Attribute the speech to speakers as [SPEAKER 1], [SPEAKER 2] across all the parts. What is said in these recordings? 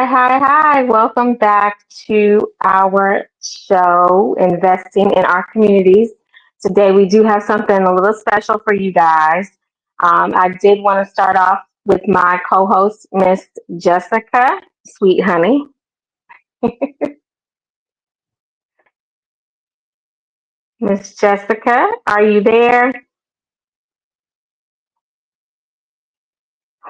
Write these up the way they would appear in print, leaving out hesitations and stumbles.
[SPEAKER 1] Hi. Welcome back to our show, Investing in Our Communities. Today, we do have something a little special for you guys. I did want to start off with my co host, Miss Jessica, Sweet Honey. Miss Jessica, are you there?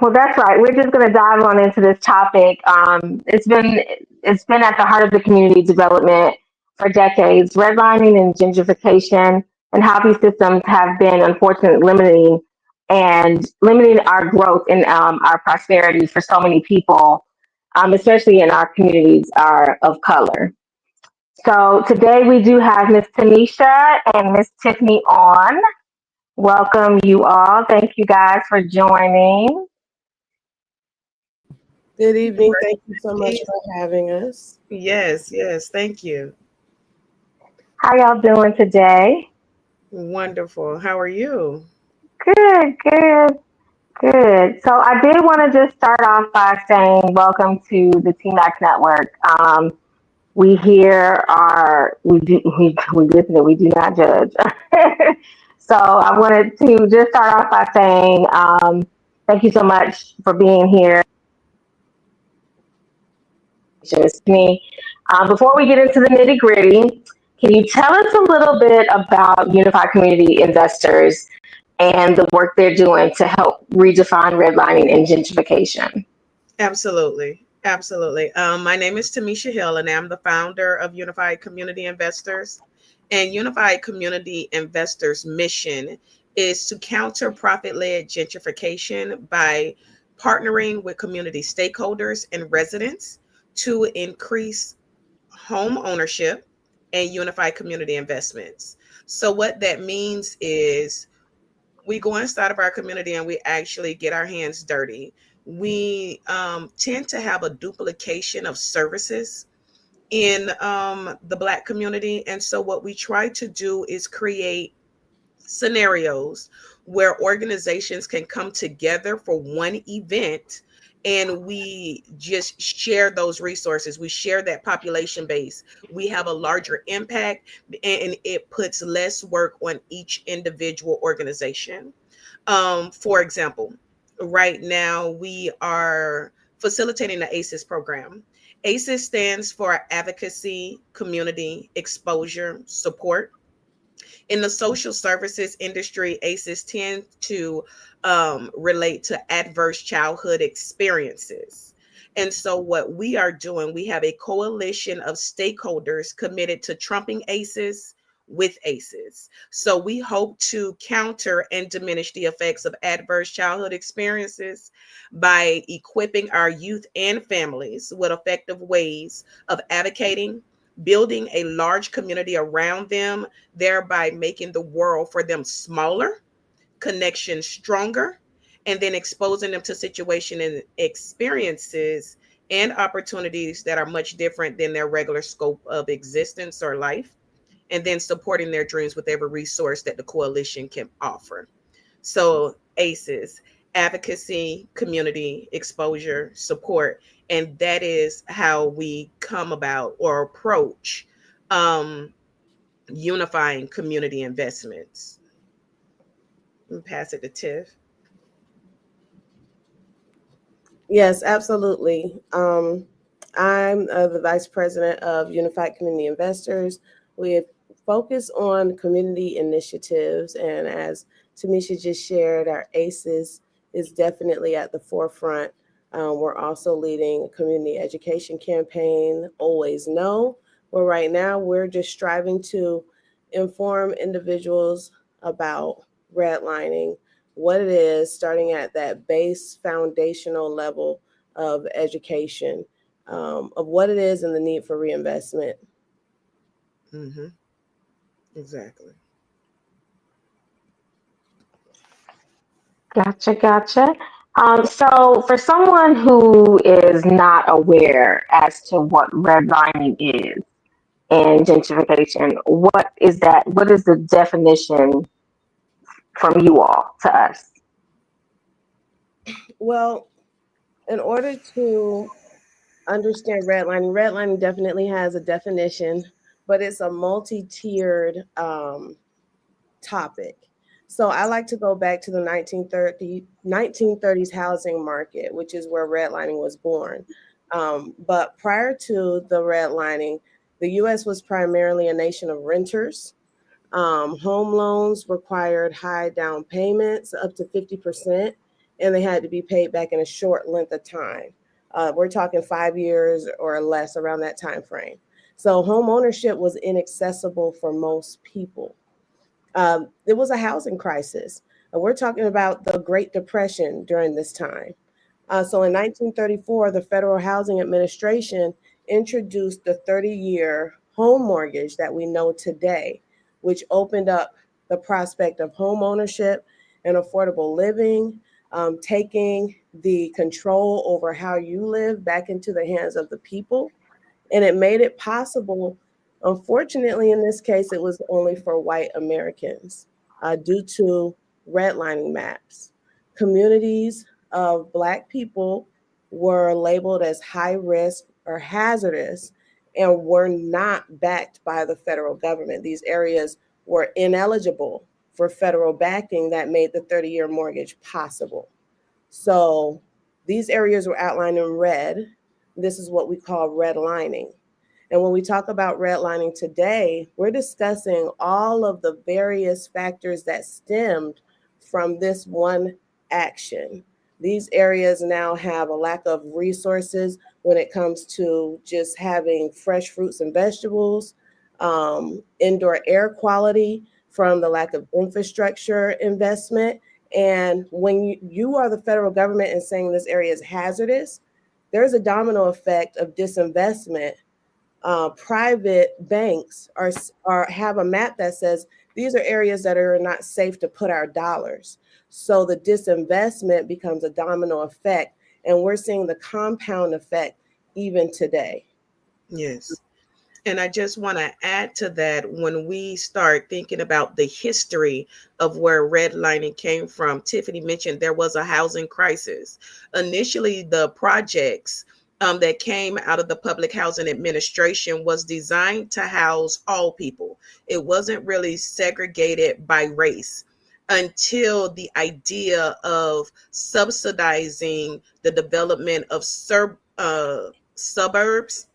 [SPEAKER 1] Well, that's right. We're just going to dive on into this topic. It's been at the heart of the community development for decades. Redlining and gentrification and how these systems have been unfortunately limiting our growth and our prosperity for so many people, especially in our communities are of color. So today we do have Miss Tanisha and Miss Tiffany on. Welcome you all. Thank you guys for joining.
[SPEAKER 2] Good evening. Thank you so much for having us.
[SPEAKER 3] Yes, thank you.
[SPEAKER 1] How y'all doing today?
[SPEAKER 3] Wonderful. How are you?
[SPEAKER 1] Good. So I did want to just start off by saying welcome to the TMAX Network. We here are we listen and we do not judge. So I wanted to just start off by saying thank you so much for being here. Me. Before we get into the nitty gritty, can you tell us a little bit about Unified Community Investors and the work they're doing to help redefine redlining and gentrification?
[SPEAKER 3] Absolutely. My name is Tamisha Hill, and I'm the founder of Unified Community Investors. And Unified Community Investors' mission is to counter profit-led gentrification by partnering with community stakeholders and residents to increase home ownership and unified community investments. So what that means is we go inside of our community and we actually get our hands dirty. We tend to have a duplication of services in the Black community. And so, what we try to do is create scenarios where organizations can come together for one event and we just share those resources. We share that population base. We have a larger impact and it puts less work on each individual organization. For example, right now we are facilitating the ACES program. ACES stands for Advocacy, Community, Exposure, Support. In the social services industry, ACEs tend to relate to adverse childhood experiences. And so, what we are doing, we have a coalition of stakeholders committed to trumping ACEs with ACEs. So, we hope to counter and diminish the effects of adverse childhood experiences by equipping our youth and families with effective ways of advocating, building a large community around them, thereby making the world for them smaller, connections stronger, and then exposing them to situations and experiences and opportunities that are much different than their regular scope of existence or life, and then supporting their dreams with every resource that the coalition can offer. So ACEs, advocacy, community, exposure, support. And that is how we come about or approach um, unifying community investments. And pass it to Tiff.
[SPEAKER 2] Yes, absolutely. I'm the vice president of Unified Community Investors. We focus on community initiatives, and as Tamisha just shared, our ACEs is definitely at the forefront. We're also leading a community education campaign, Always Know, where right now we're just striving to inform individuals about redlining, what it is, starting at that base foundational level of education, of what it is and the need for reinvestment.
[SPEAKER 3] Mm-hmm. Exactly.
[SPEAKER 1] Gotcha. So, for someone who is not aware as to what redlining is and gentrification, what is that? What is the definition from you all to us?
[SPEAKER 2] Well, in order to understand redlining, redlining definitely has a definition, but it's a multi-tiered topic. So I like to go back to the 1930s housing market, which is where redlining was born. But prior to the redlining, the U.S. was primarily a nation of renters. Home loans required high down payments, up to 50%, and they had to be paid back in a short length of time. We're talking 5 years or less around that time frame. So home ownership was inaccessible for most people. It was a housing crisis. We're talking about the Great Depression during this time. So in 1934, the Federal Housing Administration introduced the 30-year home mortgage that we know today, which opened up the prospect of home ownership and affordable living, taking the control over how you live back into the hands of the people. And it made it possible. Unfortunately, in this case, it was only for white Americans due to redlining maps. Communities of Black people were labeled as high risk or hazardous and were not backed by the federal government. These areas were ineligible for federal backing that made the 30-year mortgage possible. So these areas were outlined in red. This is what we call redlining. And when we talk about redlining today, we're discussing all of the various factors that stemmed from this one action. These areas now have a lack of resources when it comes to just having fresh fruits and vegetables, indoor air quality from the lack of infrastructure investment. And when you are the federal government and saying this area is hazardous, there's a domino effect of disinvestment. Private banks are have a map that says these are areas that are not safe to put our dollars. So the disinvestment becomes a domino effect, and we're seeing the compound effect even today.
[SPEAKER 3] Yes. And I just want to add to that, when we start thinking about the history of where redlining came from, Tiffany mentioned there was a housing crisis. Initially, the projects that came out of the Public Housing Administration was designed to house all people. It wasn't really segregated by race until the idea of subsidizing the development of suburbs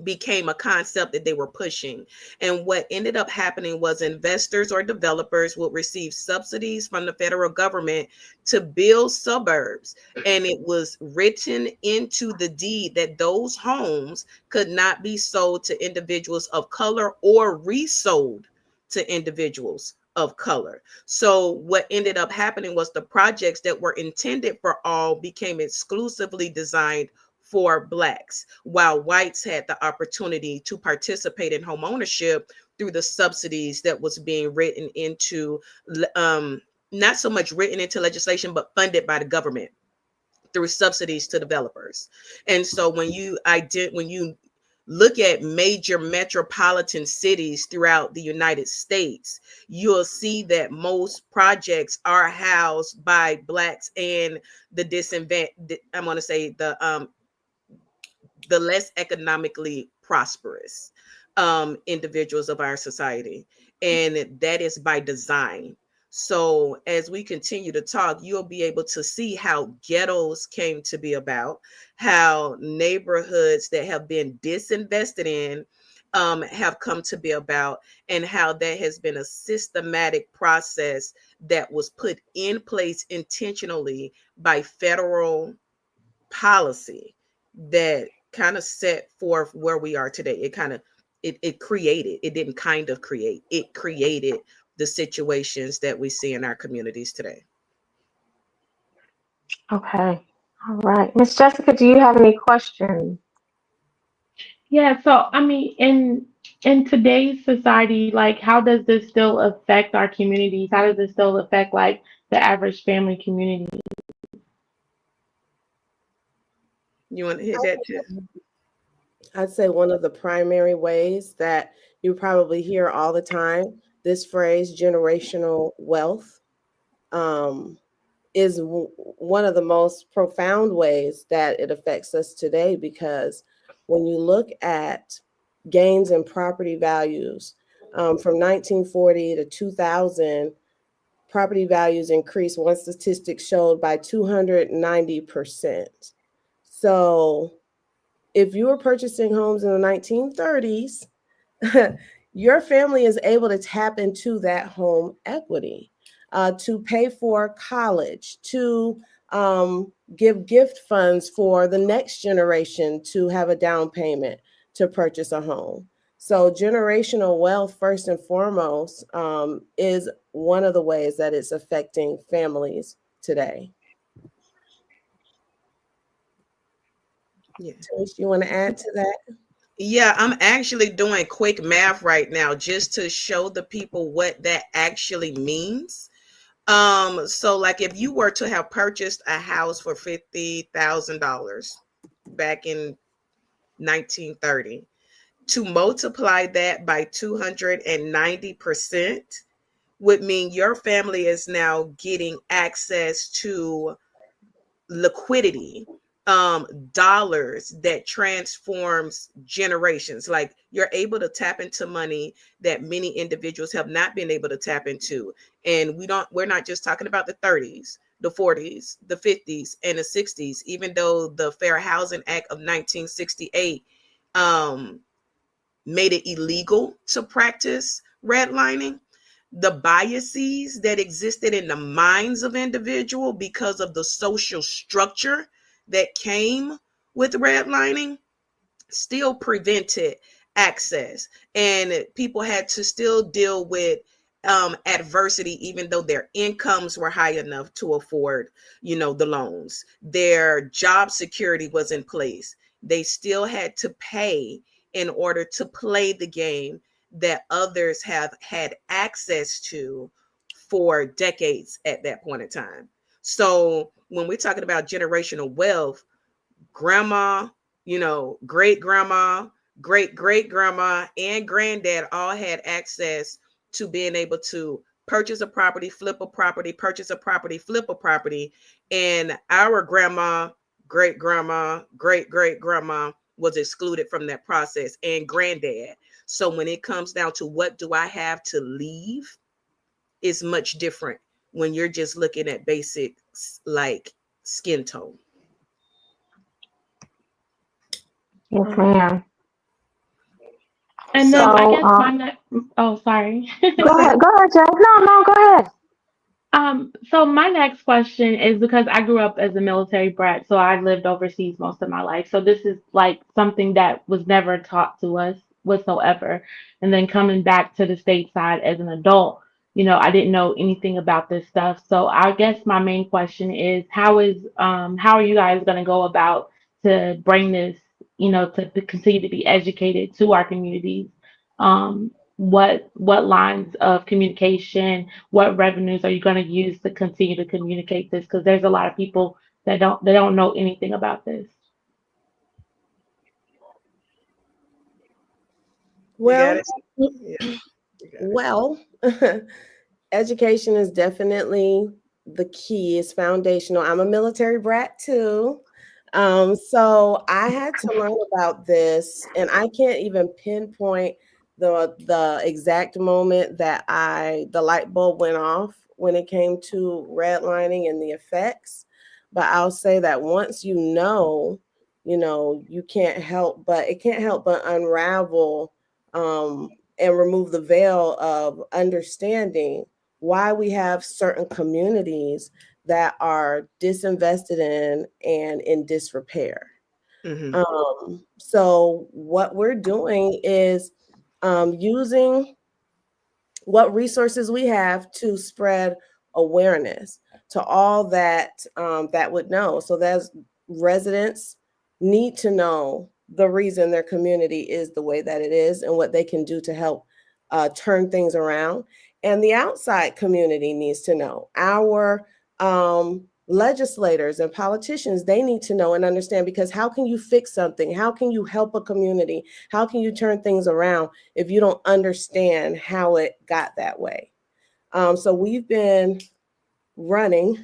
[SPEAKER 3] became a concept that they were pushing. And what ended up happening was investors or developers would receive subsidies from the federal government to build suburbs. And it was written into the deed that those homes could not be sold to individuals of color or resold to individuals of color. So what ended up happening was the projects that were intended for all became exclusively designed for Blacks, while whites had the opportunity to participate in home ownership through the subsidies that was being written into, not so much written into legislation, but funded by the government through subsidies to developers. And so when you look at major metropolitan cities throughout the United States, you'll see that most projects are housed by Blacks and I'm going to say the less economically prosperous individuals of our society. And that is by design. So as we continue to talk, you'll be able to see how ghettos came to be about, how neighborhoods that have been disinvested in have come to be about, and how that has been a systematic process that was put in place intentionally by federal policy that kind of set forth where we are today. It created, it didn't kind of create, it created the situations that we see in our communities today.
[SPEAKER 1] Okay. All right. Miss Jessica, do you have any questions?
[SPEAKER 4] Yeah, so I mean, in today's society, like how does this still affect our communities? How does it still affect like the average family community?
[SPEAKER 3] You want to hit that too?
[SPEAKER 2] I'd say one of the primary ways that you probably hear all the time this phrase generational wealth. Um, is one of the most profound ways that it affects us today, because when you look at gains in property values from 1940 to 2000, property values increased, one statistic showed, by 290%. So if you were purchasing homes in the 1930s, your family is able to tap into that home equity to pay for college, to give gift funds for the next generation to have a down payment to purchase a home. So generational wealth, first and foremost, is one of the ways that it's affecting families today.
[SPEAKER 3] Yeah.
[SPEAKER 2] Tanish, you want to add to that?
[SPEAKER 3] Yeah, I'm actually doing quick math right now just to show the people what that actually means. So like if you were to have purchased a house for $50,000 back in 1930, to multiply that by 290% would mean your family is now getting access to liquidity, dollars that transforms generations. Like you're able to tap into money that many individuals have not been able to tap into. And we're not just talking about the 30s, the 40s, the 50s, and the 60s, even though the Fair Housing Act of 1968 made it illegal to practice redlining. The biases that existed in the minds of individual because of the social structure that came with redlining still prevented access, and people had to still deal with adversity, even though their incomes were high enough to afford, the loans. Their job security was in place. They still had to pay in order to play the game that others have had access to for decades at that point in time. So when we're talking about generational wealth, grandma, great grandma, great great grandma, and granddad all had access to being able to purchase a property, flip a property, purchase a property, flip a property. And our grandma, great grandma, great great grandma was excluded from that process, and granddad. So when it comes down to what do I have to leave, is much different when you're just looking at basics like skin tone.
[SPEAKER 1] Yes, ma'am.
[SPEAKER 4] And
[SPEAKER 3] So
[SPEAKER 4] then I
[SPEAKER 1] So,
[SPEAKER 4] guess my next, oh, sorry.
[SPEAKER 1] go ahead, Jay. No, go ahead.
[SPEAKER 4] So my next question is, because I grew up as a military brat, so I lived overseas most of my life. So this is like something that was never taught to us whatsoever. And then coming back to the stateside as an adult, I didn't know anything about this stuff. So I guess my main question is, how are you guys going to go about to bring this, to continue to be educated to our communities? What lines of communication, what revenues are you going to use to continue to communicate this? Because there's a lot of people that don't know anything about this.
[SPEAKER 3] you got
[SPEAKER 2] Well,
[SPEAKER 3] it. Yeah, you got it.
[SPEAKER 2] well, education is definitely the key. It's foundational. I'm a military brat too. So I had to learn about this, and I can't even pinpoint the exact moment that the light bulb went off when it came to redlining and the effects. But I'll say that once you can't help but it can't help but unravel and remove the veil of understanding why we have certain communities that are disinvested in and in disrepair.
[SPEAKER 3] Mm-hmm.
[SPEAKER 2] So what we're doing is using what resources we have to spread awareness to all that would know. So that's residents need to know the reason their community is the way that it is and what they can do to help turn things around. And the outside community needs to know. Our legislators and politicians, they need to know and understand, because how can you fix something? How can you help a community? How can you turn things around if you don't understand how it got that way? So we've been running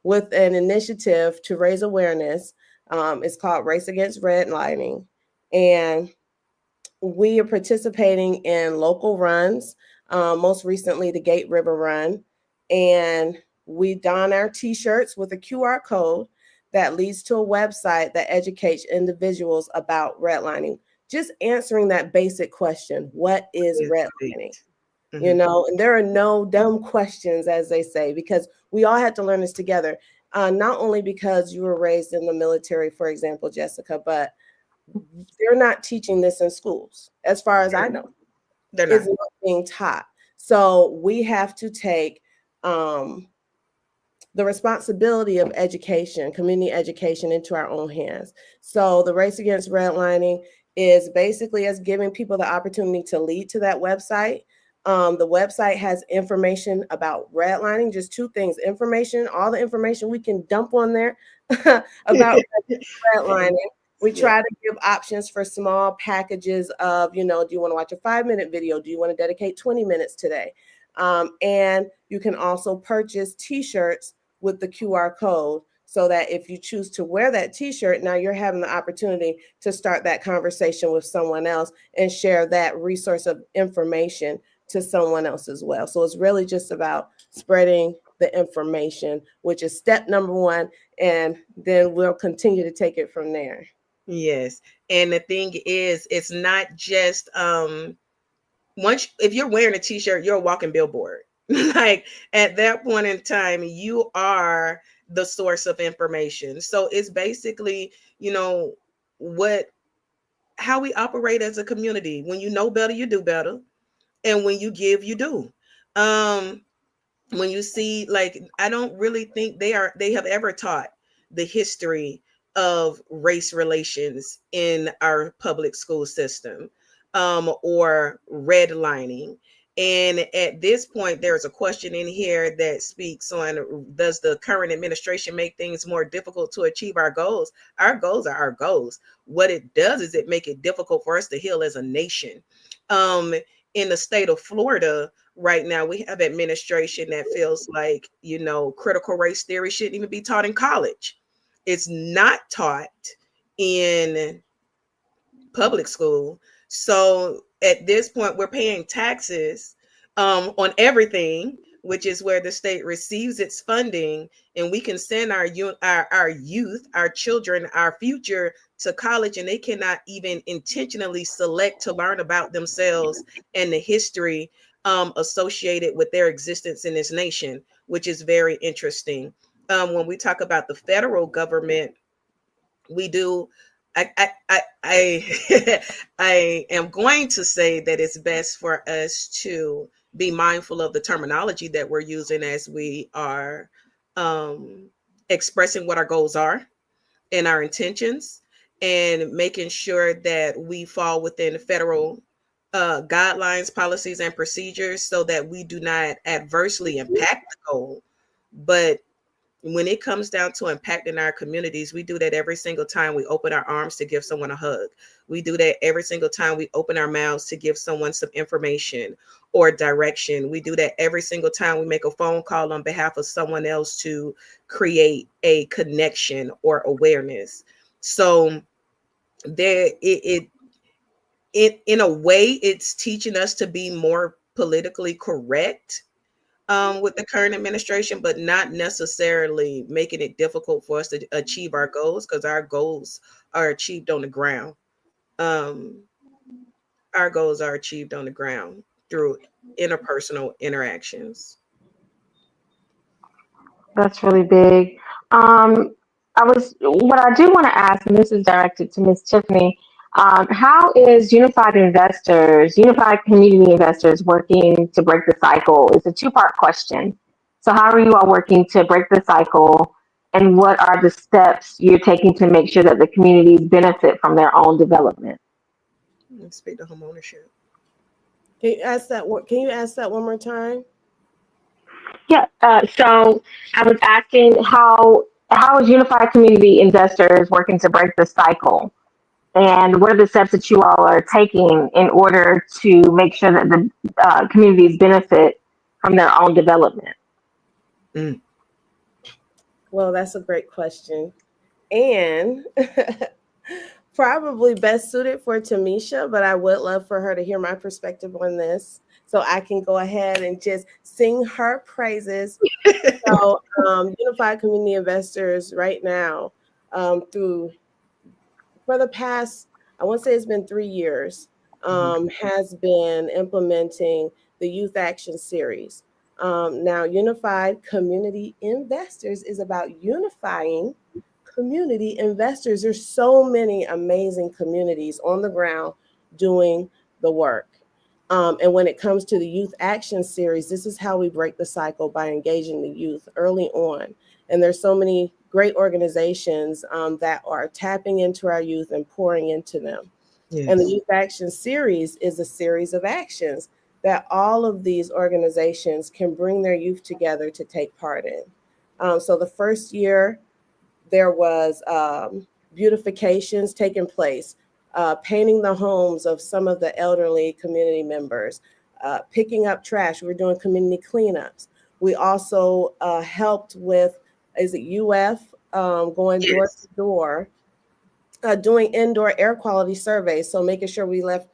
[SPEAKER 2] with an initiative to raise awareness. It's called Race Against Redlining. And we are participating in local runs, most recently the Gate River Run. And we don our t-shirts with a QR code that leads to a website that educates individuals about redlining. Just answering that basic question, what is redlining?
[SPEAKER 3] Mm-hmm.
[SPEAKER 2] You know, and there are no dumb questions, as they say, because we all had to learn this together. Not only because you were raised in the military, for example, Jessica, but they're not teaching this in schools, as far as I know.
[SPEAKER 3] They're
[SPEAKER 2] it's not being taught. So we have to take the responsibility of education, community education, into our own hands. So the Race Against Redlining is basically us giving people the opportunity to lead to that website. The website has information about redlining, just two things: information, all the information we can dump on there about redlining. We try to give options for small packages of, you know, do you want to watch a 5-minute video? Do you want to dedicate 20 minutes today? And you can also purchase t-shirts with the QR code, so that if you choose to wear that t-shirt, now you're having the opportunity to start that conversation with someone else and share that resource of information to someone else as well. So it's really just about spreading the information, which is step number one, and then we'll continue to take it from there.
[SPEAKER 3] Yes. And the thing is, it's not just once if you're wearing a t-shirt, you're a walking billboard. Like at that point in time, you are the source of information. So it's basically, you know, how we operate as a community. When you know better, you do better. And when you give, you do. When you see, like, I don't really think they have ever taught the history of race relations in our public school system, or redlining. And at this point, there's a question in here that speaks on, does the current administration make things more difficult to achieve our goals? Our goals are our goals. What it does is it make it difficult for us to heal as a nation. In the state of Florida right now, we have administration that feels like, you know, critical race theory shouldn't even be taught in college. It's not taught in public school. So at this point, we're paying taxes on everything, which is where the state receives its funding, and we can send our youth, our children, our future to college, and they cannot even intentionally select to learn about themselves and the history associated with their existence in this nation, which is very interesting. When we talk about the federal government, we do. I am going to say that it's best for us to be mindful of the terminology that we're using as we are expressing what our goals are and our intentions, and making sure that we fall within federal guidelines, policies, and procedures, so that we do not adversely impact the goal. But when it comes down to impacting our communities, we do that every single time we open our arms to give someone a hug. We do that every single time we open our mouths to give someone some information or direction. We do that every single time we make a phone call on behalf of someone else to create a connection or awareness. So there, in a way, it's teaching us to be more politically correct with the current administration, but not necessarily making it difficult for us to achieve our goals, because our goals are achieved on the ground. Our goals are achieved on the ground through interpersonal interactions.
[SPEAKER 1] That's really big. What I do want to ask, and this is directed to Ms. Tiffany, how is Unified Community Investors working to break the cycle? It's a two-part question. So how are you all working to break the cycle, and what are the steps you're taking to make sure that the communities benefit from their own development?
[SPEAKER 3] Let's speak to homeownership.
[SPEAKER 2] Can you ask that one more time?
[SPEAKER 1] Yeah. So I was asking how is Unified Community Investors working to break the cycle, and what are the steps that you all are taking in order to make sure that the communities benefit from their own development?
[SPEAKER 2] Well, that's a great question. And probably best suited for Tamisha, but I would love for her to hear my perspective on this. So I can go ahead and just sing her praises. So, Unified Community Investors right now, through for the past, I want to say it's been 3 years, has been implementing the Youth Action Series. Now, Unified Community Investors is about unifying community investors. There's so many amazing communities on the ground doing the work. And when it comes to the Youth Action Series, this is how we break the cycle by engaging the youth early on. And there's so many great organizations that are tapping into our youth and pouring into them.
[SPEAKER 3] Yes.
[SPEAKER 2] And the Youth Action Series is a series of actions that all of these organizations can bring their youth together to take part in. So the first year, there was beautifications taking place, painting the homes of some of the elderly community members, picking up trash. We were doing community cleanups. We also helped with, is it UF, going door to door, doing indoor air quality surveys. So making sure we left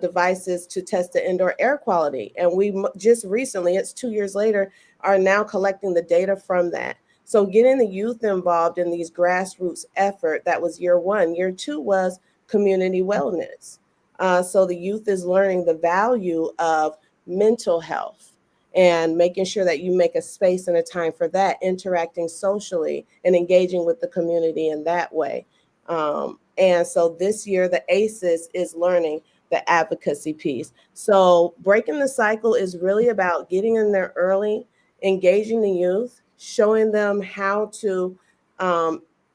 [SPEAKER 2] devices to test the indoor air quality. And we just recently, it's 2 years later, are now collecting the data from that. So getting the youth involved in these grassroots effort, that was year one. Year two was community wellness. So the youth is learning the value of mental health and making sure that you make a space and a time for that, interacting socially and engaging with the community in that way. And so this year, the ACES is learning the advocacy piece. So breaking the cycle is really about getting in there early, engaging the youth, showing them how to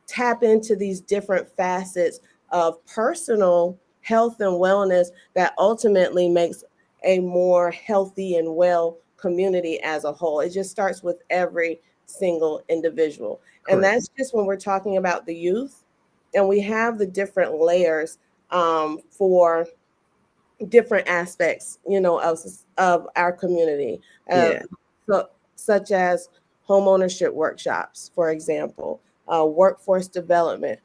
[SPEAKER 2] tap into these different facets of personal health and wellness that ultimately makes a more healthy and well community as a whole. It just starts with every single individual. And that's just when we're talking about the youth. And we have the different layers for different aspects, of our community, such as home ownership workshops, for example, workforce development.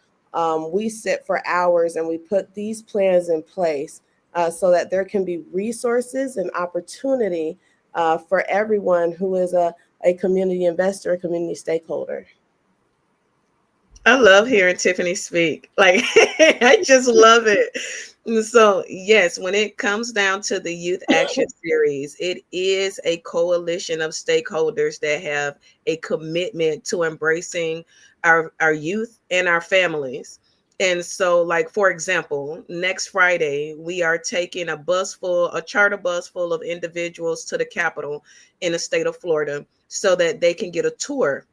[SPEAKER 2] We sit for hours and we put these plans in place so that there can be resources and opportunity for everyone who is a community investor, a community stakeholder.
[SPEAKER 3] I love hearing Tiffany speak. Like, I just love it. So, yes, when it comes down to the Youth Action Series, it is a coalition of stakeholders that have a commitment to embracing our youth and our families. And so, like, for example, next Friday, we are taking a charter bus full of individuals to the Capitol in the state of Florida so that they can get a tour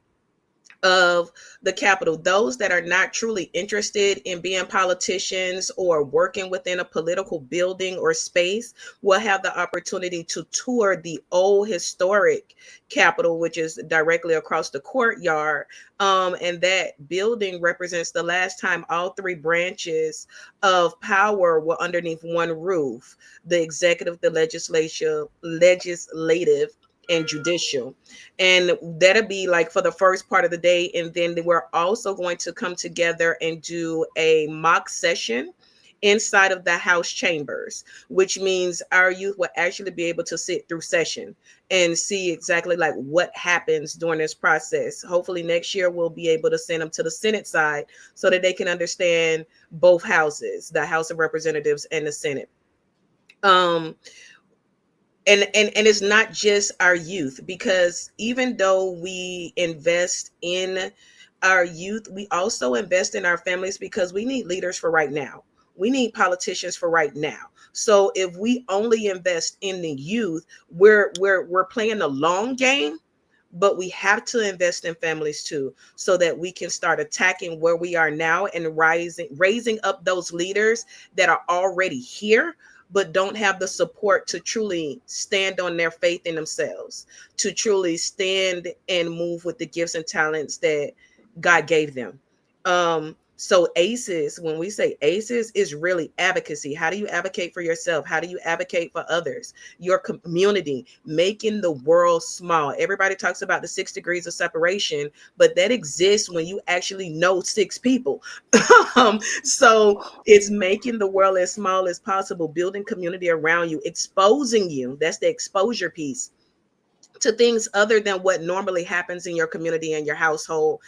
[SPEAKER 3] of the Capitol. Those that are not truly interested in being politicians or working within a political building or space will have the opportunity to tour the old historic Capitol, which is directly across the courtyard. And that building represents the last time all three branches of power were underneath one roof: the executive, the legislative, and judicial. And that'll be like for the first part of the day. And then we're also going to come together and do a mock session inside of the House chambers, which means our youth will actually be able to sit through session and see exactly like what happens during this process. Hopefully next year we'll be able to send them to the Senate side so that they can understand both houses, the House of Representatives and the Senate. And it's not just our youth, because even though we invest in our youth, we also invest in our families, because we need leaders for right now. We need politicians for right now. So if we only invest in the youth, we're playing the long game, but we have to invest in families too, so that we can start attacking where we are now and raising up those leaders that are already here but don't have the support to truly stand on their faith in themselves, to truly stand and move with the gifts and talents that God gave them. So ACEs, when we say ACEs, is really advocacy. How do you advocate for yourself? How do you advocate for others? Your community, making the world small. Everybody talks about the 6 degrees of separation, but that exists when you actually know 6 people. So it's making the world as small as possible, building community around you, exposing you. That's the exposure piece to things other than what normally happens in your community and your household,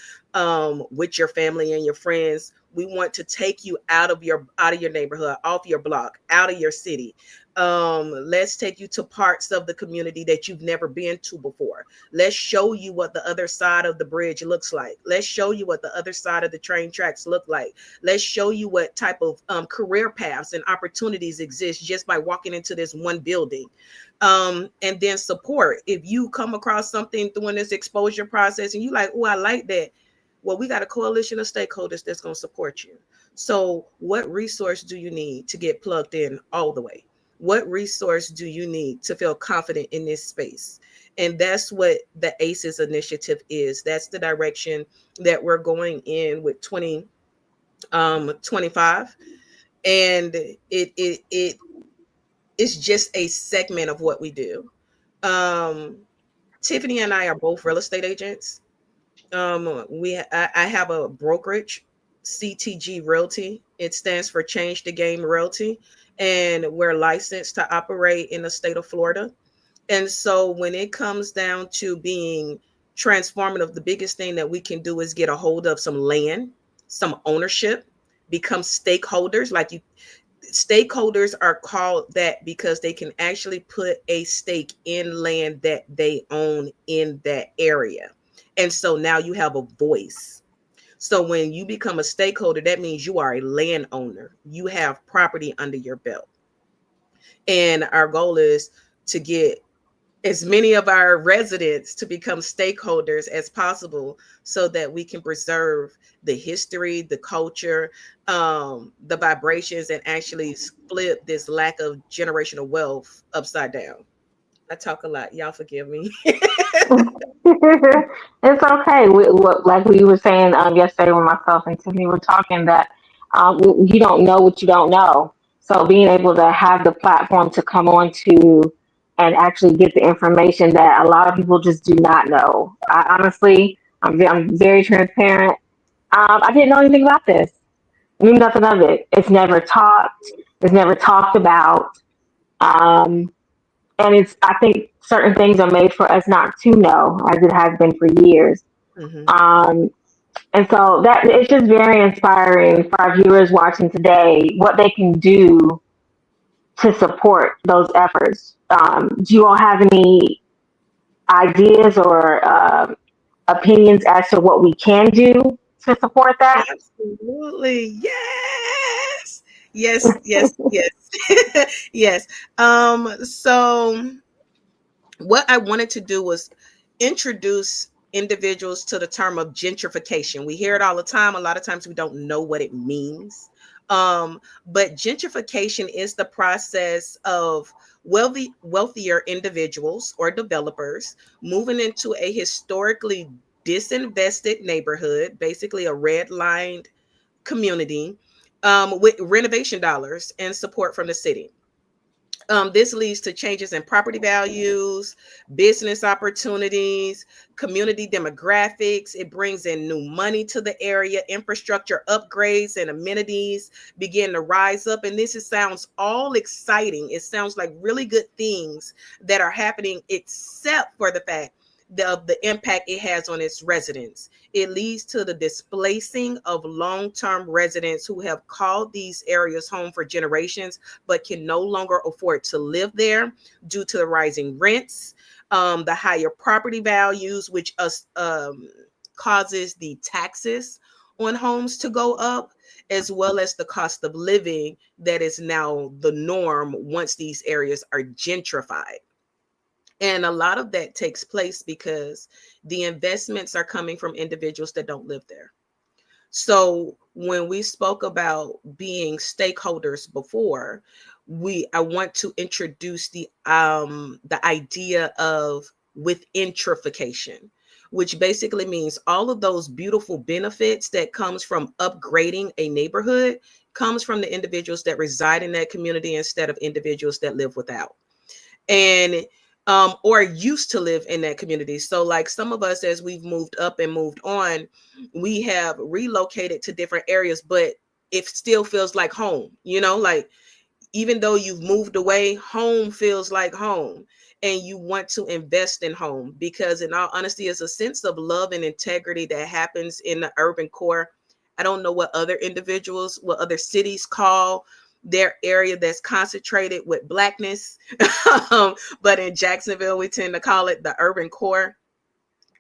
[SPEAKER 3] with your family and your friends. We want to take you out of your neighborhood, off your block, out of your city. Let's take you to parts of the community that you've never been to before. Let's show you what the other side of the bridge looks like. Let's show you what the other side of the train tracks look like. Let's show you what type of career paths and opportunities exist just by walking into this one building. And then support. If you come across something during this exposure process and you like, oh, I like that. Well, we got a coalition of stakeholders that's going to support you. So what resource do you need to get plugged in all the way? What resource do you need to feel confident in this space? And that's what the ACEs initiative is. That's the direction that we're going in with 2025. And it's just a segment of what we do. Tiffany and I are both real estate agents. I have a brokerage, CTG Realty. It stands for Change the Game Realty, and we're licensed to operate in the state of Florida. And so when it comes down to being transformative, the biggest thing that we can do is get a hold of some land, some ownership, become stakeholders. Stakeholders are called that because they can actually put a stake in land that they own in that area. And so now you have a voice. So when you become a stakeholder, that means you are a landowner. You have property under your belt. And our goal is to get as many of our residents to become stakeholders as possible so that we can preserve the history, the culture, the vibrations, and actually flip this lack of generational wealth upside down. I talk a lot. Y'all forgive me.
[SPEAKER 1] It's okay. Like we were saying yesterday when myself and Tiffany were talking that you don't know what you don't know. So being able to have the platform to come on to and actually get the information that a lot of people just do not know. I honestly, I'm very transparent. I didn't know anything about this. Knew nothing of it. It's never taught. It's never talked about. Um, and I think certain things are made for us not to know, as it has been for years.
[SPEAKER 3] Mhm.
[SPEAKER 1] Um, and so that it's just very inspiring for our viewers watching today what they can do to support those efforts. Do you all have any ideas or opinions as to what we can do to support that?
[SPEAKER 3] Absolutely. Yes. Yes, yes, yes. Yes. So what I wanted to do was introduce individuals to the term of gentrification. We hear it all the time. A lot of times we don't know what it means. But gentrification is the process of wealthier individuals or developers moving into a historically disinvested neighborhood, basically a redlined community, with renovation dollars and support from the city. This leads to changes in property values, business opportunities, community demographics. It brings in new money to the area. Infrastructure upgrades and amenities begin to rise up. And sounds all exciting. It sounds like really good things that are happening, except for the fact of the impact it has on its residents. It leads to the displacing of long-term residents who have called these areas home for generations, but can no longer afford to live there due to the rising rents, the higher property values, which causes the taxes on homes to go up, as well as the cost of living that is now the norm once these areas are gentrified. And a lot of that takes place because the investments are coming from individuals that don't live there. So when we spoke about being stakeholders before, I want to introduce the idea of with gentrification. which basically means all of those beautiful benefits that comes from upgrading a neighborhood comes from the individuals that reside in that community instead of individuals that live without. And or used to live in that community. So like some of us, as we've moved up and moved on, we have relocated to different areas, but it still feels like home, like even though you've moved away, home feels like home. And you want to invest in home because, in all honesty, it's a sense of love and integrity that happens in the urban core. I don't know what other cities call their area that's concentrated with Blackness. But in Jacksonville, we tend to call it the urban core.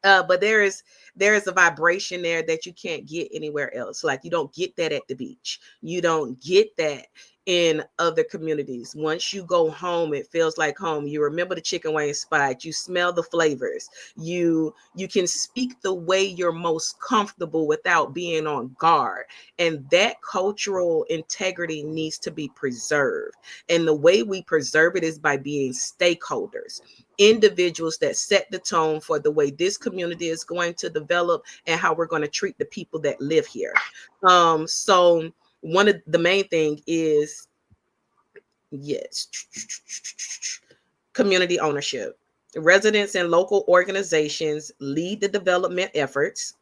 [SPEAKER 3] But there is a vibration there that you can't get anywhere else. Like, you don't get that at the beach. You don't get that in other communities. Once you go home, it feels like home. You remember the chicken wing spot. You smell the flavors. You can speak the way you're most comfortable without being on guard. And that cultural integrity needs to be preserved. And the way we preserve it is by being stakeholders, individuals that set the tone for the way this community is going to develop and how we're going to treat the people that live here. So one of the main thing is, yes, community ownership. Residents and local organizations lead the development efforts,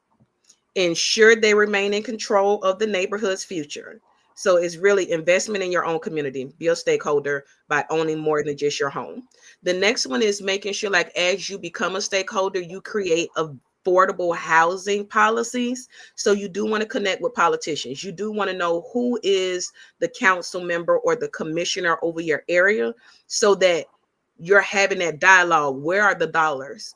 [SPEAKER 3] ensure they remain in control of the neighborhood's future. So it's really investment in your own community. Be a stakeholder by owning more than just your home. The next one is making sure, like, as you become a stakeholder, you create affordable housing policies. So you do want to connect with politicians. You do want to know who is the council member or the commissioner over your area, so that you're having that dialogue. Where are the dollars?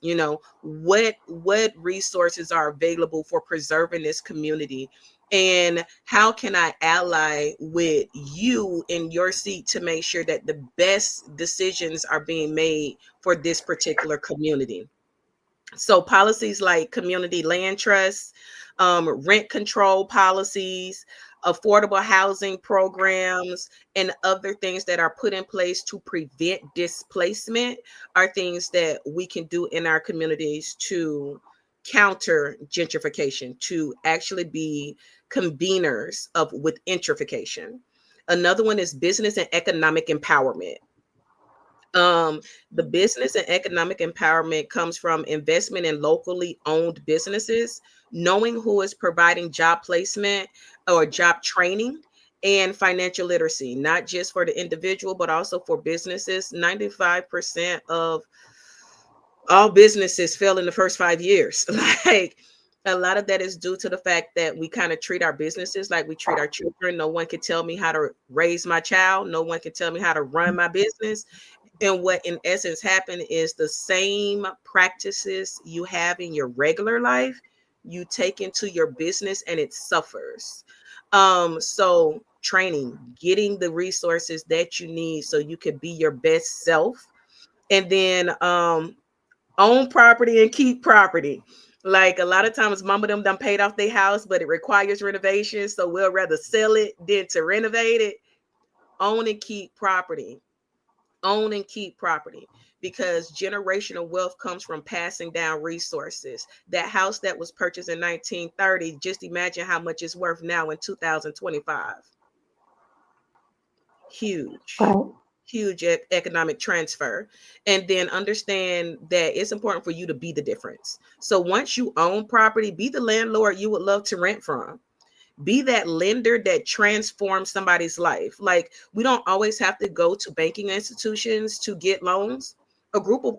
[SPEAKER 3] What resources are available for preserving this community? And how can I ally with you in your seat to make sure that the best decisions are being made for this particular community? So policies like community land trusts, rent control policies, affordable housing programs, and other things that are put in place to prevent displacement are things that we can do in our communities to counter gentrification, to actually be conveners with gentrification. Another one is business and economic empowerment. The business and economic empowerment comes from investment in locally owned businesses, knowing who is providing job placement or job training, and financial literacy, not just for the individual, but also for businesses. 95% of all businesses fail in the first 5 years. Like, a lot of that is due to the fact that we kind of treat our businesses like we treat our children. No one can tell me how to raise my child. No one can tell me how to run my business. And what in essence happened is the same practices you have in your regular life, you take into your business and it suffers. So training, getting the resources that you need so you can be your best self. And then own property and keep property. Like, a lot of times mama them done paid off their house, but it requires renovation. So we'll rather sell it than to renovate it. Own and keep property. Own and keep property, because generational wealth comes from passing down resources. That house that was purchased in 1930, just imagine how much it's worth now in 2025. Huge.
[SPEAKER 1] Right.
[SPEAKER 3] Huge economic transfer. And then understand that it's important for you to be the difference. So once you own property, be the landlord you would love to rent from. Be that lender that transforms somebody's life. Like, we don't always have to go to banking institutions to get loans. A group of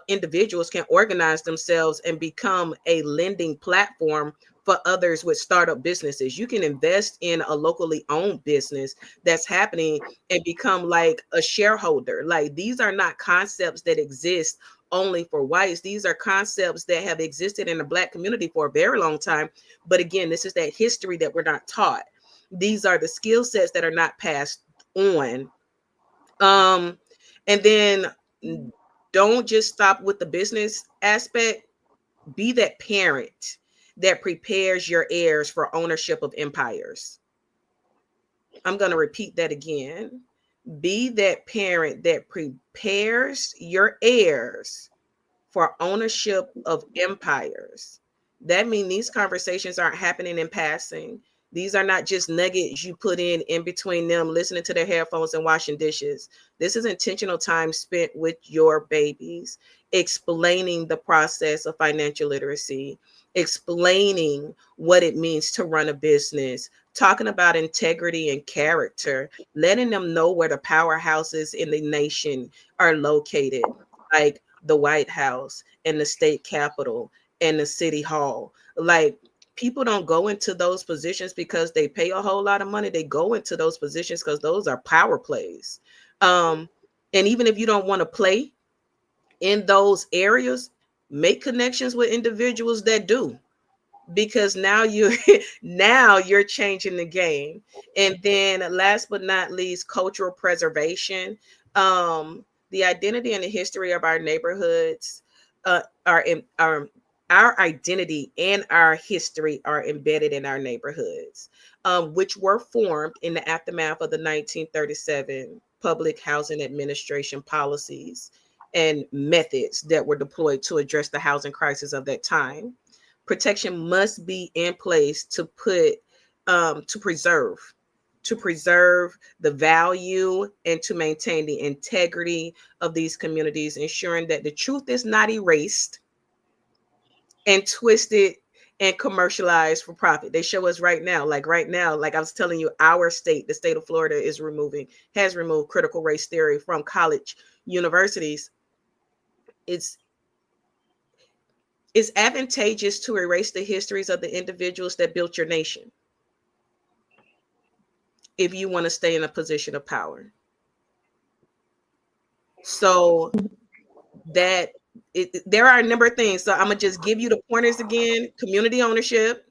[SPEAKER 3] individuals can organize themselves and become a lending platform for others with startup businesses. You can invest in a locally owned business that's happening and become like a shareholder. Like, these are not concepts that exist only for whites. These are concepts that have existed in the Black community for a very long time. But again, this is that history that we're not taught. These are the skill sets that are not passed on. And then don't just stop with the business aspect. Be that parent that prepares your heirs for ownership of empires. I'm going to repeat that again. Be that parent that prepares your heirs for ownership of empires. That means these conversations aren't happening in passing. These are not just nuggets you put in between them, listening to their headphones and washing dishes. This is intentional time spent with your babies, explaining the process of financial literacy, explaining what it means to run a business, talking about integrity and character, letting them know where the powerhouses in the nation are located, like the White House and the state capitol and the city hall. Like, people don't go into those positions because they pay a whole lot of money. They go into those positions because those are power plays. And even if you don't want to play in those areas, make connections with individuals that do, because now you're changing the game. And then last but not least, cultural preservation. The identity and the history of our neighborhoods are in our identity and our history are embedded in our neighborhoods, which were formed in the aftermath of the 1937 Public Housing Administration policies and methods that were deployed to address the housing crisis of that time. Protection must be in place to preserve the value and to maintain the integrity of these communities, ensuring that the truth is not erased and twisted and commercialized for profit. They show us right now, like I was telling you, our state, the state of Florida, has removed critical race theory from college universities. It's advantageous to erase the histories of the individuals that built your nation if you want to stay in a position of power. So that there are a number of things. So I'm going to just give you the pointers again: community ownership,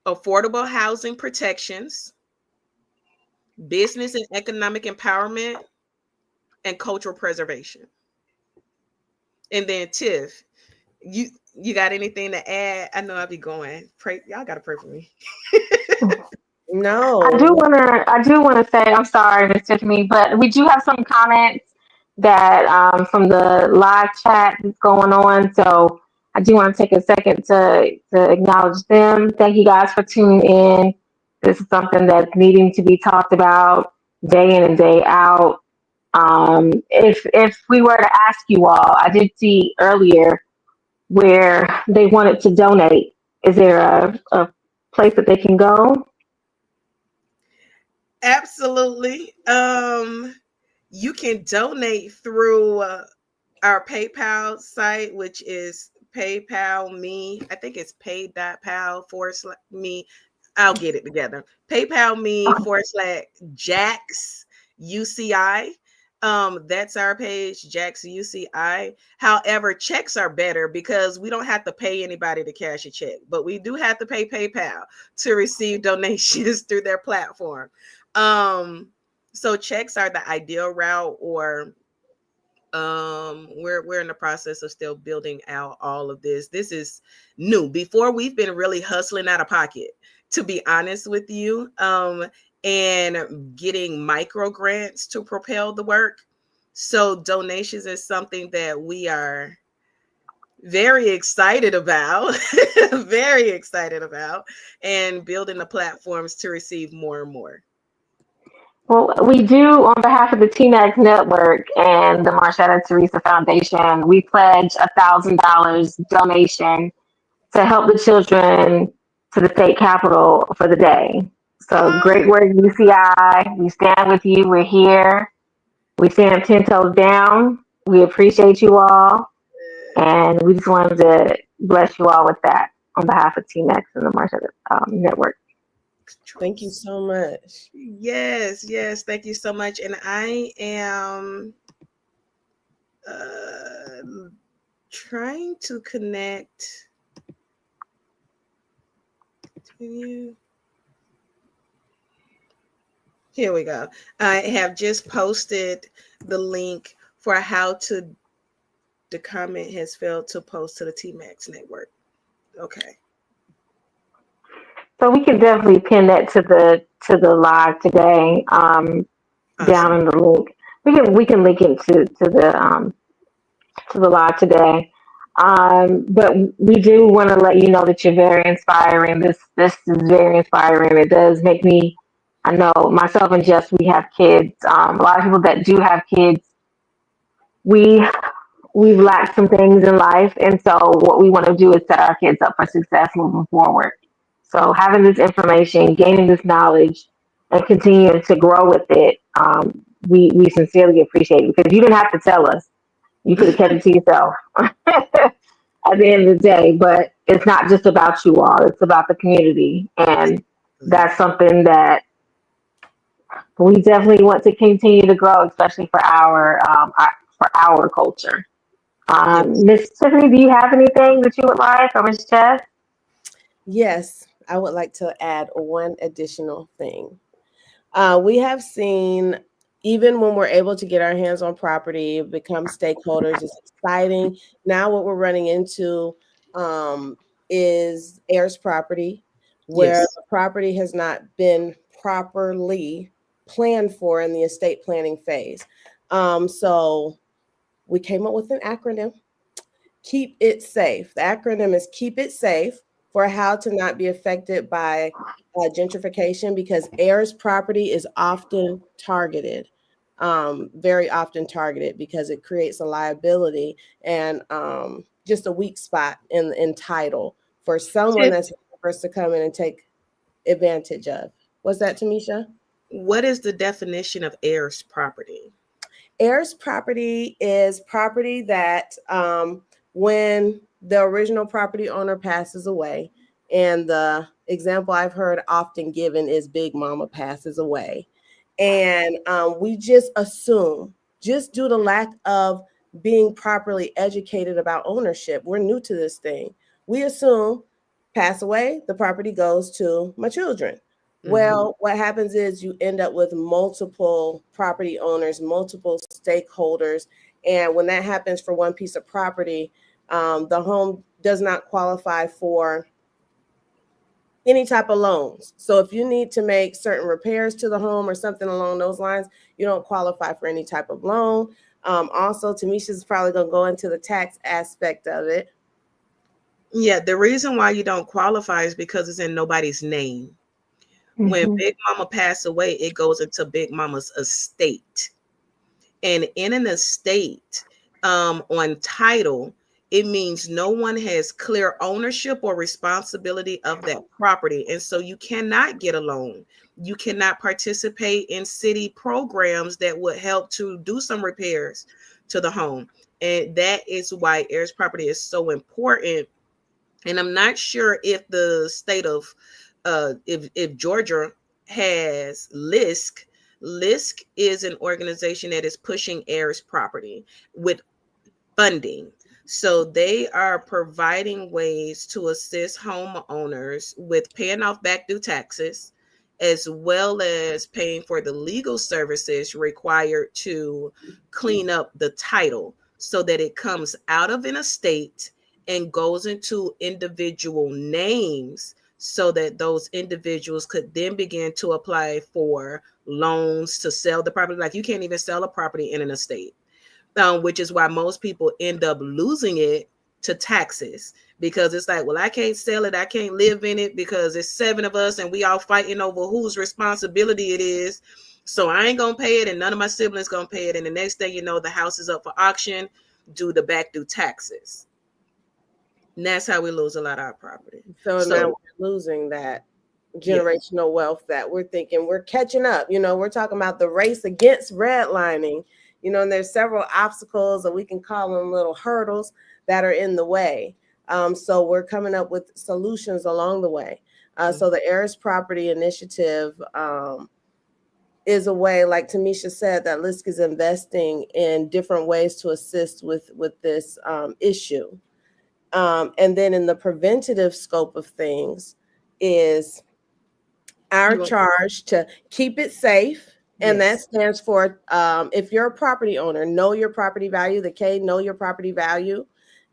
[SPEAKER 3] affordable housing protections, business and economic empowerment, and cultural preservation. And then Tiff, you got anything to add? I know I'll be going. Pray, y'all gotta pray for me.
[SPEAKER 2] No.
[SPEAKER 1] I do wanna say, I'm sorry, Miss Tiffany, but we do have some comments that from the live chat that's going on. So I do want to take a second to acknowledge them. Thank you guys for tuning in. This is something that's needing to be talked about day in and day out. If we were to ask you all, I did see earlier where they wanted to donate. Is there a place that they can go?
[SPEAKER 3] Absolutely. You can donate through our PayPal site, which is PayPal me. I think it's pay.pal/me. I'll get it together. PayPal me/Jax UCI. That's our page, Jax UCI. However, checks are better because we don't have to pay anybody to cash a check, but we do have to pay PayPal to receive donations through their platform. So checks are the ideal route, or we're in the process of still building out all of this. This is new. Before, we've been really hustling out of pocket, to be honest with you, and getting micro grants to propel the work. So donations is something that we are very excited about, very excited about, and building the platforms to receive more and more.
[SPEAKER 1] Well, we do, on behalf of the TMAX Network and the Marshetta Teresa Foundation, we pledge $1,000 donation to help the children to the state capitol for the day. So great work, UCI. We stand with you. We're here. We stand 10 toes down. We appreciate you all. And we just wanted to bless you all with that on behalf of TMAX and the Marshetta Network.
[SPEAKER 2] Thank you so much.
[SPEAKER 3] Yes, thank you so much. And I am trying to connect to you. Here we go. I have just posted the link for how the comment has failed to post to the TMAX network. Okay.
[SPEAKER 1] So we can definitely pin that to the live today, awesome. Down in the link. We can link it to the to the live today. But we do want to let you know that you're very inspiring. This is very inspiring. It does make me. I know myself and Jess, we have kids. A lot of people that do have kids, we we've lacked some things in life, and so what we want to do is set our kids up for success moving forward. So having this information, gaining this knowledge, and continuing to grow with it, we sincerely appreciate it because you didn't have to tell us. You could have kept it to yourself at the end of the day. But it's not just about you all; it's about the community, and that's something that we definitely want to continue to grow, especially for our culture.
[SPEAKER 3] Yes.
[SPEAKER 1] Miss Tiffany, do you have anything that you would like, or Miss Jess?
[SPEAKER 2] Yes, I would like to add one additional thing. We have seen, even when we're able to get our hands on property, become stakeholders, it's exciting. Now, what we're running into is heirs property, where
[SPEAKER 3] Yes.
[SPEAKER 2] the property has not been properly planned for in the estate planning phase. So we came up with an acronym: Keep It Safe. The acronym is Keep It Safe, for how to not be affected by gentrification, because heirs property is often targeted, very often targeted, because it creates a liability and just a weak spot in title for someone
[SPEAKER 3] Tiff,
[SPEAKER 2] that's first to come in and take advantage of. What's that, Tamisha?
[SPEAKER 3] what is the definition of heirs property?
[SPEAKER 2] Heirs property is property that, when the original property owner passes away, and the example I've heard often given is Big Mama passes away, and we just assume, just due to lack of being properly educated about ownership, we're new to this thing. We assume, pass away, the property goes to my children. Well, what happens is you end up with multiple property owners, multiple stakeholders. And when that happens for one piece of property, the home does not qualify for any type of loans. So if you need to make certain repairs to the home or something along those lines, you don't qualify for any type of loan. Also, Tamisha's probably going to go into the tax aspect of it.
[SPEAKER 3] Yeah, the reason why you don't qualify is because it's in nobody's name. When
[SPEAKER 1] Mm-hmm.
[SPEAKER 3] Big Mama passed away, it goes into Big Mama's estate. And in an estate, on title, it means no one has clear ownership or responsibility of that property. And so you cannot get a loan. You cannot participate in city programs that would help to do some repairs to the home. And that is why heirs property is so important. And I'm not sure if the state of if Georgia has LISC. LISC is an organization that is pushing heirs property with funding. So they are providing ways to assist homeowners with paying off back due taxes, as well as paying for the legal services required to clean up the title so that it comes out of an estate and goes into individual names, so that those individuals could then begin to apply for loans to sell the property. Like, you can't even sell a property in an estate, which is why most people end up losing it to taxes, because it's like, well, I can't sell it, I can't live in it because it's 7 of us and we all fighting over whose responsibility it is. So I ain't gonna pay it, and none of my siblings gonna pay it. And the next thing you know, the house is up for auction due to back due taxes. And that's how we lose a lot of our property.
[SPEAKER 2] So now we're losing that generational wealth that we're thinking we're catching up. We're talking about the race against redlining, and there's several obstacles, or we can call them little hurdles, that are in the way. So we're coming up with solutions along the way. So the heirs property initiative is a way, like Tamisha said, that LISC is investing in different ways to assist with this issue. And then in the preventative scope of things is our charge to keep it safe. And that stands for, if you're a property owner, know your property value. The K, know your property value.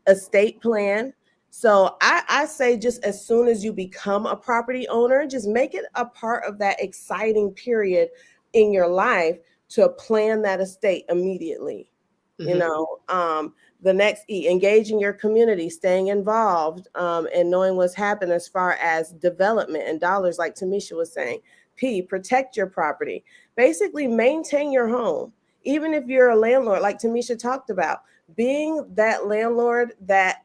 [SPEAKER 2] Estate plan. So I say, just as soon as you become a property owner, just make it a part of that exciting period in your life to plan that estate immediately. The next E, engaging your community, staying involved, and knowing what's happened as far as development and dollars, like Tamisha was saying. P, protect your property. Basically, maintain your home. Even if you're a landlord, like Tamisha talked about, being that landlord that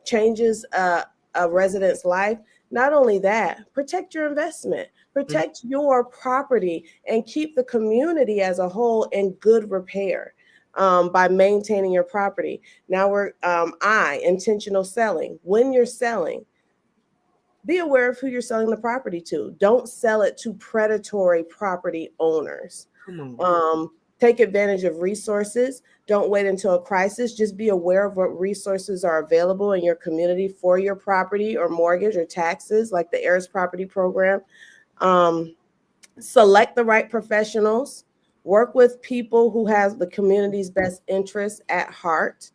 [SPEAKER 2] changes a resident's life. Not only that, protect your investment, protect your property, and keep the community as a whole in good repair. By maintaining your property. Now we're intentional selling. When you're selling, be aware of who you're selling the property to. Don't sell it to predatory property owners.
[SPEAKER 3] Come on.
[SPEAKER 2] Take advantage of resources. Don't wait until a crisis. Just be aware of what resources are available in your community for your property or mortgage or taxes, like the heirs property program. Select the right professionals. Work with people who have the community's best interests at heart.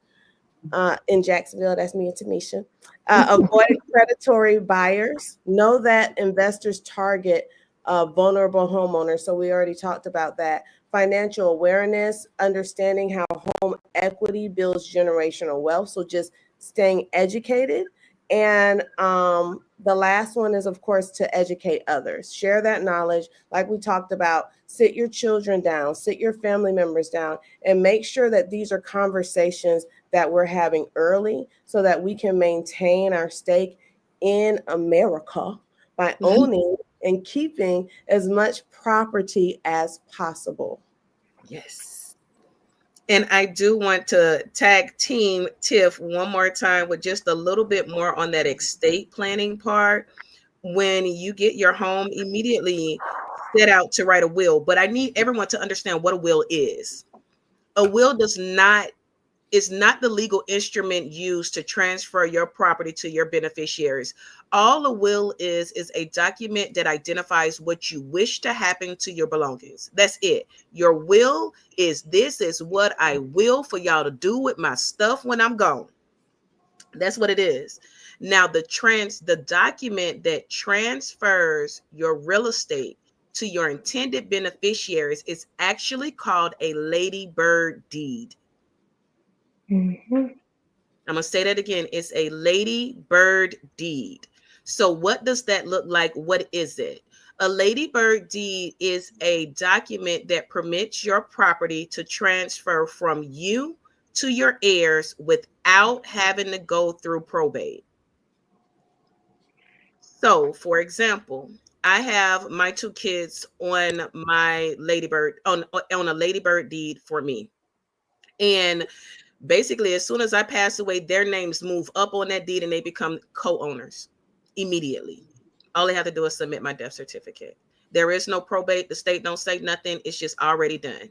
[SPEAKER 2] In Jacksonville, that's me and Tamisha. Avoid predatory buyers. Know that investors target vulnerable homeowners. So we already talked about that. Financial awareness, understanding how home equity builds generational wealth. So just staying educated. And the last one is, of course, to educate others. Share that knowledge. Like we talked about, sit your children down, sit your family members down, and make sure that these are conversations that we're having early so that we can maintain our stake in America by owning and keeping as much property as possible.
[SPEAKER 3] Yes. And I do want to tag team Tiff one more time with just a little bit more on that estate planning part. When you get your home, immediately set out to write a will. But I need everyone to understand what a will is. A will is not the legal instrument used to transfer your property to your beneficiaries. All a will is a document that identifies what you wish to happen to your belongings. That's it. Your will is, this is what I will for y'all to do with my stuff when I'm gone. That's what it is. Now, the document that transfers your real estate to your intended beneficiaries is actually called a ladybird deed.
[SPEAKER 1] Mm-hmm.
[SPEAKER 3] I'm going to say that again. It's a ladybird deed. So what does that look like? What is it? A ladybird deed is a document that permits your property to transfer from you to your heirs without having to go through probate. So, for example, I have my two kids on my ladybird on a ladybird deed for me. And basically, as soon as I pass away, their names move up on that deed and they become co-owners immediately. All they have to do is submit my death certificate. There is no probate. The state don't say nothing. It's just already done.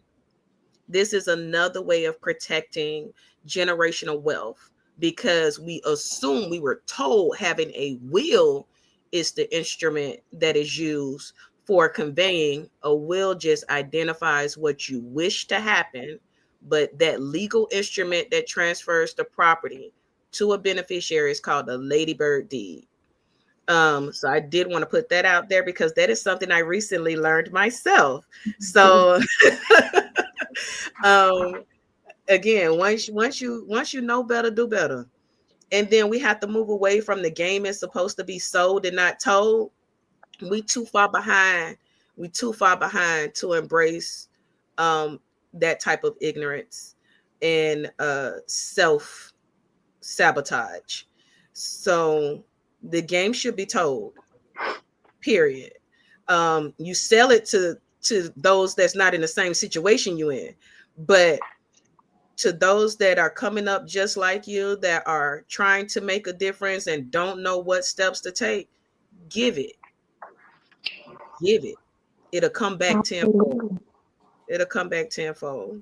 [SPEAKER 3] This is another way of protecting generational wealth because we assume, we were told having a will is the instrument that is used for conveying. A will just identifies what you wish to happen, but that legal instrument that transfers the property to a beneficiary is called a ladybird deed. So I did want to put that out there because that is something I recently learned myself. So again, once you know better, do better. And then we have to move away from the game is supposed to be sold and not told. We too far behind. We too far behind to embrace that type of ignorance and self sabotage. So the game should be told. Period. You sell it to those that's not in the same situation you in, but to those that are coming up just like you, that are trying to make a difference and don't know what steps to take, give it. It'll come back tenfold. It'll come back tenfold.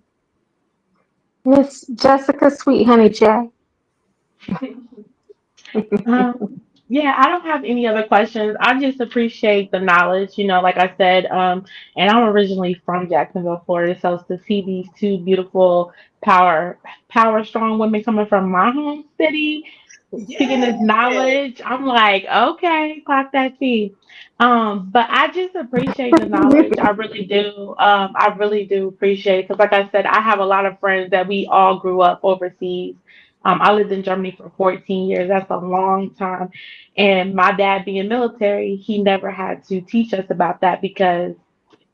[SPEAKER 1] Miss Jessica, sweet honey J.
[SPEAKER 4] Yeah, I don't have any other questions. I just appreciate the knowledge, like I said, and I'm originally from Jacksonville, Florida, so to see these two beautiful power strong women coming from my home city speaking this knowledge. I'm like, okay, clock that T. But I just appreciate the knowledge. I really do. I really do appreciate it because, like I said, I have a lot of friends that we all grew up overseas. I lived in Germany for 14 years. That's a long time. And my dad being military, he never had to teach us about that because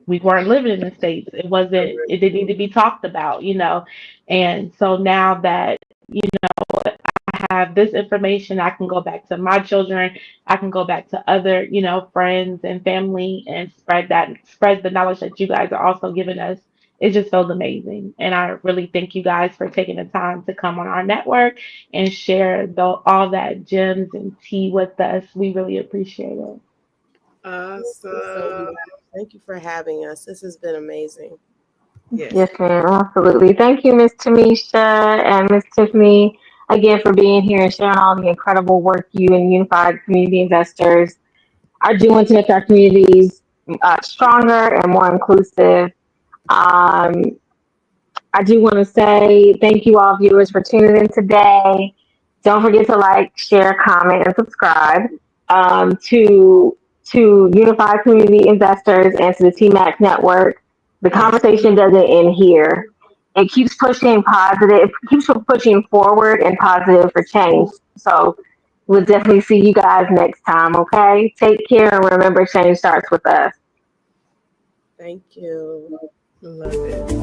[SPEAKER 4] we weren't living in the States. It didn't need to be talked about, you know. And so now that, you I have this information, I can go back to my children, I can go back to other, friends and family and spread the knowledge that you guys are also giving us. It just feels amazing. And I really thank you guys for taking the time to come on our network and share all that gems and tea with us. We really appreciate it.
[SPEAKER 3] Awesome.
[SPEAKER 2] Thank you for having us. This has been amazing.
[SPEAKER 3] Yes.
[SPEAKER 1] Yes, ma'am, absolutely. Thank you, Miss Tamisha and Miss Tiffany, again for being here and sharing all the incredible work you and Unified Community Investors are doing to make our communities stronger and more inclusive. Um, I do want to say thank you all viewers for tuning in today. Don't forget to like, share, comment, and subscribe to Unified Community Investors and to the TMAC Network. The conversation doesn't end here. It keeps pushing positive, it keeps pushing forward and positive for change. So we'll definitely see you guys next time, okay? Take care and remember change starts with us.
[SPEAKER 2] Thank you.
[SPEAKER 3] Love it.